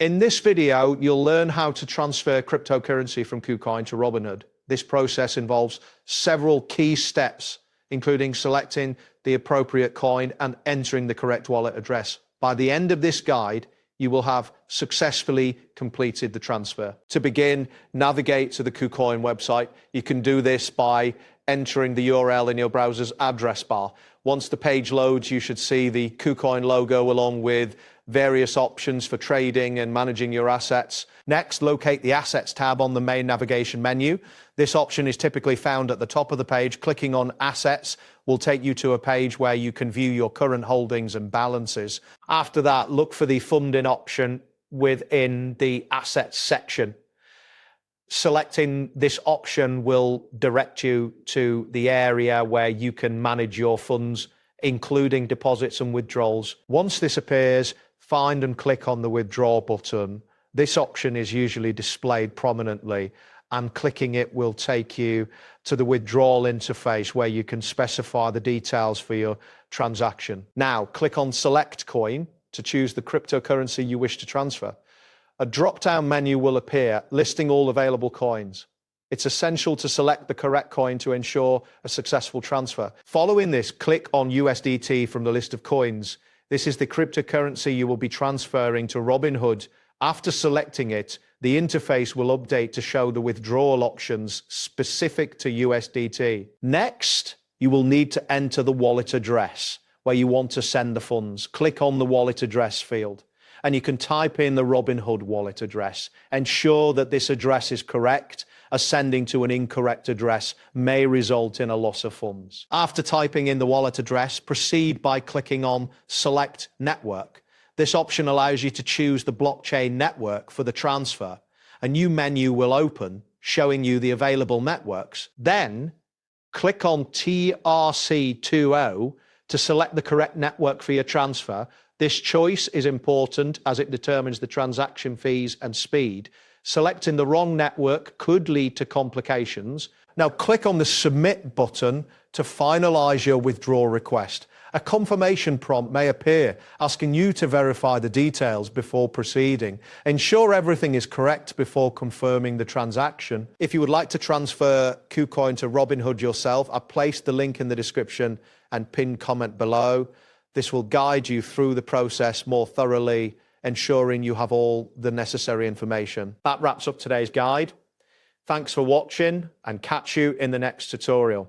In this video, you'll learn how to transfer cryptocurrency from KuCoin to Robinhood. This process involves several key steps, including selecting the appropriate coin and entering the correct wallet address. By the end of this guide, you will have successfully completed the transfer. To begin, navigate to the KuCoin website. You can do this by entering the URL in your browser's address bar. Once the page loads, you should see the KuCoin logo along with various options for trading and managing your assets. Next, locate the Assets tab on the main navigation menu. This option is typically found at the top of the page. Clicking on Assets will take you to a page where you can view your current holdings and balances. After that, look for the funding option within the Assets section. Selecting this option will direct you to the area where you can manage your funds, including deposits and withdrawals. Once this appears, find and click on the Withdraw button. This option is usually displayed prominently, and clicking it will take you to the withdrawal interface where you can specify the details for your transaction. Now, click on Select Coin to choose the cryptocurrency you wish to transfer. A drop-down menu will appear listing all available coins. It's essential to select the correct coin to ensure a successful transfer. Following this, click on USDT from the list of coins. This is the cryptocurrency you will be transferring to Robinhood. After selecting it, the interface will update to show the withdrawal options specific to USDT. Next, you will need to enter the wallet address where you want to send the funds. Click on the wallet address field, and you can type in the Robinhood wallet address. Ensure that this address is correct, as sending to an incorrect address may result in a loss of funds. After typing in the wallet address, proceed by clicking on Select Network. This option allows you to choose the blockchain network for the transfer. A new menu will open, showing you the available networks. Then, click on TRC20 to select the correct network for your transfer. This choice is important as it determines the transaction fees and speed. Selecting the wrong network could lead to complications. Now click on the Submit button to finalize your withdrawal request. A confirmation prompt may appear asking you to verify the details before proceeding. Ensure everything is correct before confirming the transaction. If you would like to transfer KuCoin to Robinhood yourself, I've placed the link in the description and pinned comment below. This will guide you through the process more thoroughly, ensuring you have all the necessary information. That wraps up today's guide. Thanks for watching, and catch you in the next tutorial.